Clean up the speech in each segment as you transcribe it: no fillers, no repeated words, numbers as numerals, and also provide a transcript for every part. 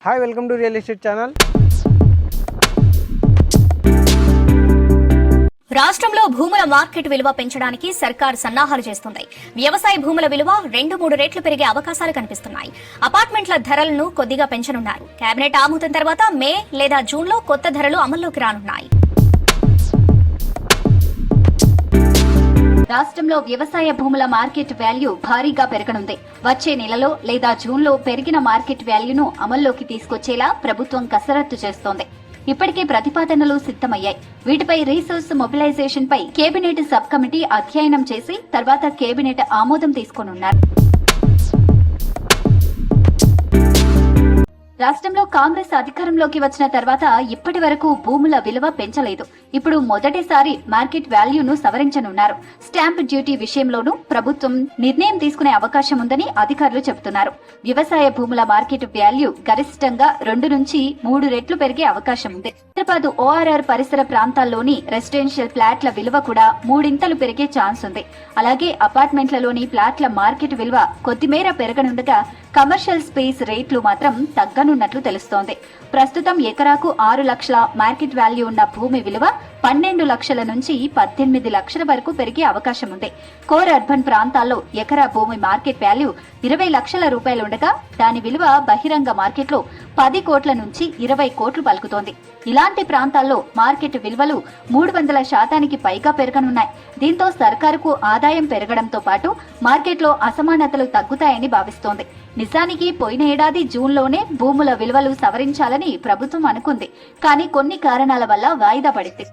Hi, welcome to real estate channel. రాష్ట్రంలో భూముల market విలువ పెంచడానికి సర్కార్ సన్నాహాలు చేస్తుంది. వ్యవసాయ భూముల విలువ 2-3 రెట్లు పెరిగే అవకాశాలు కనిపిస్తున్నాయి. అపార్ట్మెంట్ల ధరలను కొద్దిగా పెంచనున్నారు. కేబినెట్ ఆమోదం తర్వాత మే లేదా జూన్ లో కొత్త ధరలు అమల్లోకి రానున్నాయి. రాష్ట్రంలో వ్యవసాయ భూముల మార్కెట్ వాల్యూ భారీగా పెరగనుంది. వచ్చే నెలలో లేదా జూన్ లో పెరిగిన మార్కెట్ వాల్యూను అమల్లోకి తీసుకొచ్చేలా ప్రభుత్వం కసరత్తు చేస్తోంది. ఇప్పటికే ప్రతిపాదనలు సిద్ధమయ్యాయి. వీటిపై రీసోర్స్ మొబిలైజేషన్ పై కేబినెట్ సబ్ కమిటీ అధ్యయనం చేసి తర్వాత కేబినెట్ ఆమోదం తీసుకోనున్నారు. రాష్ట్రంలో కాంగ్రెస్ అధికారంలోకి వచ్చిన తర్వాత ఇప్పటి వరకు భూముల విలువ పెంచలేదు. ఇప్పుడు మొదటిసారి మార్కెట్ వాల్యూను సవరించనున్నారు. స్టాంప్ డ్యూటీ విషయంలోనూ ప్రభుత్వం నిర్ణయం తీసుకునే అవకాశం ఉందని అధికారులు చెబుతున్నారు. వ్యవసాయ భూముల మార్కెట్ వాల్యూ గరిష్టంగా 2 నుంచి 3 రెట్లు పెరిగే అవకాశం ఉంది. హైదరాబాద్ ఓఆర్ఆర్ పరిసర ప్రాంతాల్లోని రెసిడెన్షియల్ ప్లాట్ల విలువ కూడా 3 పెరిగే ఛాన్స్ ఉంది. అలాగే అపార్ట్మెంట్లలోని ప్లాట్ల మార్కెట్ విలువ కొద్దిమేర పెరగనుండగా కమర్షియల్ స్పేస్ రేట్లు మాత్రం తగ్గనున్నట్లు తెలుస్తోంది. ప్రస్తుతం ఎకరాకు 6 లక్షల మార్కెట్ వాల్యూ ఉన్న భూమి విలువ 12 లక్షల నుంచి 18 లక్షల వరకు పెరిగే అవకాశం ఉంది. కోర్ అర్బన్ ప్రాంతాల్లో ఎకరా భూమి మార్కెట్ వాల్యూ 20 లక్షల రూపాయలుండగా దాని విలువ బహిరంగ మార్కెట్లో 10 కోట్ల నుంచి 20 కోట్లు పలుకుతోంది. ఇలాంటి ప్రాంతాల్లో మార్కెట్ విలువలు 300% పైగా పెరగనున్నాయి. దీంతో సర్కారుకు ఆదాయం పెరగడంతో పాటు మార్కెట్లో అసమానతలు తగ్గుతాయని భావిస్తోంది. నిజానికి పోయిన ఏడాది జూన్లోనే భూముల విలువలు సవరించాలని ప్రభుత్వం అనుకుంది. కానీ కొన్ని కారణాల వల్ల వాయిదా పడింది.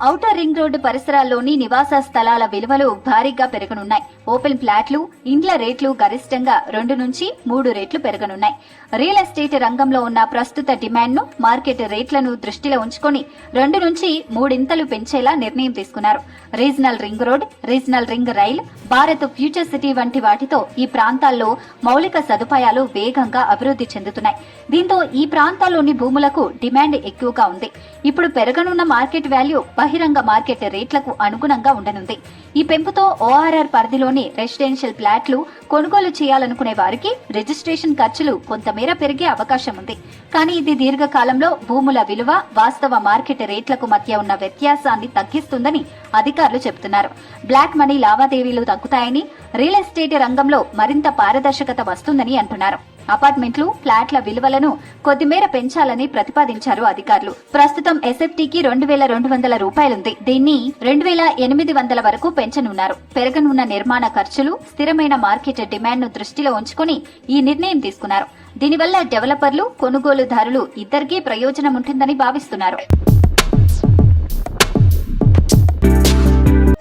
ఔటర్ రింగ్ రోడ్డు పరిసరాల్లోని నివాస స్థలాల విలువలు భారీగా పెరగనున్నాయి. ఓపెన్ ఫ్లాట్లు, ఇండ్ల రేట్లు గరిష్టంగా 2 నుంచి 3 రెట్లు పెరగనున్నాయి. రియల్ ఎస్టేట్ రంగంలో ఉన్న ప్రస్తుత డిమాండ్ను, మార్కెట్ రేట్లను దృష్టిలో ఉంచుకొని 2 నుంచి 3 పెంచేలా నిర్ణయం తీసుకున్నారు. Regional ring road, regional ring rail, Bharat future city వంటి వాటితో ఈ ప్రాంతాల్లో మౌలిక సదుపాయాలు వేగంగా అభివృద్ధి చెందుతున్నాయి. దీంతో ఈ ప్రాంతాల్లోని భూములకు డిమాండ్ ఎక్కువగా ఉంది. ఇప్పుడు పెరగనున్న మార్కెట్ వాల్యూ బహిరంగ మార్కెట్ రేట్లకు అనుగుణంగా ఉండనుంది. ఈ పెంపుతో ఓఆర్ఆర్ పరిధిలోని రెసిడెన్షియల్ ప్లాట్లు కొనుగోలు చేయాలనుకునే వారికి రిజిస్ట్రేషన్ ఖర్చులు కొంతమేర పెరిగే అవకాశం ఉంది. కానీ ఇది దీర్ఘకాలంలో భూముల విలువ, వాస్తవ మార్కెట్ రేట్లకు మధ్య ఉన్న వ్యత్యాసాన్ని తగ్గిస్తుందని అధికారులు చెబుతున్నారు. బ్లాక్ మనీ లావాదేవీలు తగ్గుతాయని, రియల్ ఎస్టేట్ రంగంలో మరింత పారదర్శకత వస్తుందని అంటున్నారు. అపార్ట్మెంట్లు, ఫ్లాట్ల విలువలను కొద్దిమేర పెంచాలని ప్రతిపాదించారు అధికారులు. ప్రస్తుతం ఎస్ఎఫ్టీకి 2200 రూపాయలుంది. దీన్ని 2800 వరకు పెంచనున్నారు. పెరగనున్న నిర్మాణ ఖర్చులు, స్థిరమైన మార్కెట్ డిమాండ్ ను దృష్టిలో ఉంచుకుని ఈ నిర్ణయం తీసుకున్నారు. దీనివల్ల డెవలపర్లు, కొనుగోలుదారులు ఇద్దరికీ ప్రయోజనం ఉంటుందని భావిస్తున్నారు.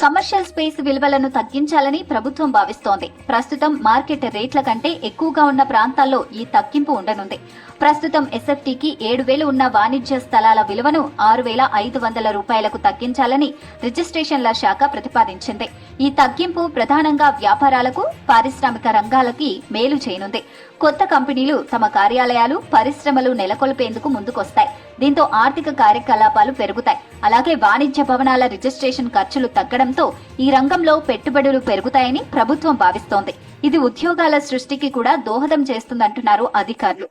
కమర్షియల్ స్పేస్ విలువలను తగ్గించాలని ప్రభుత్వం భావిస్తోంది. ప్రస్తుతం మార్కెట్ రేట్ల కంటే ఎక్కువగా ఉన్న ప్రాంతాల్లో ఈ తగ్గింపు ఉండనుంది. ప్రస్తుతం ఎస్ఎఫ్టీకి 7,000 ఉన్న వాణిజ్య స్థలాల విలువను 6,500 రూపాయలకు తగ్గించాలని రిజిస్ట్రేషన్ల శాఖ ప్రతిపాదించింది. ఈ తగ్గింపు ప్రధానంగా వ్యాపారాలకు, పారిశ్రామిక రంగాలకి మేలు చేయనుంది. కొత్త కంపెనీలు తమ కార్యాలయాలు, పరిశ్రమలు నెలకొల్పేందుకు ముందుకొస్తాయి. దీంతో ఆర్థిక కార్యకలాపాలు పెరుగుతాయి. అలాగే వాణిజ్య భవనాల రిజిస్ట్రేషన్ ఖర్చులు తగ్గడంతో ఈ రంగంలో పెట్టుబడులు పెరుగుతాయని ప్రభుత్వం భావిస్తోంది. ఇది ఉద్యోగాల సృష్టికి కూడా దోహదం చేస్తుందంటున్నారు అధికారులు.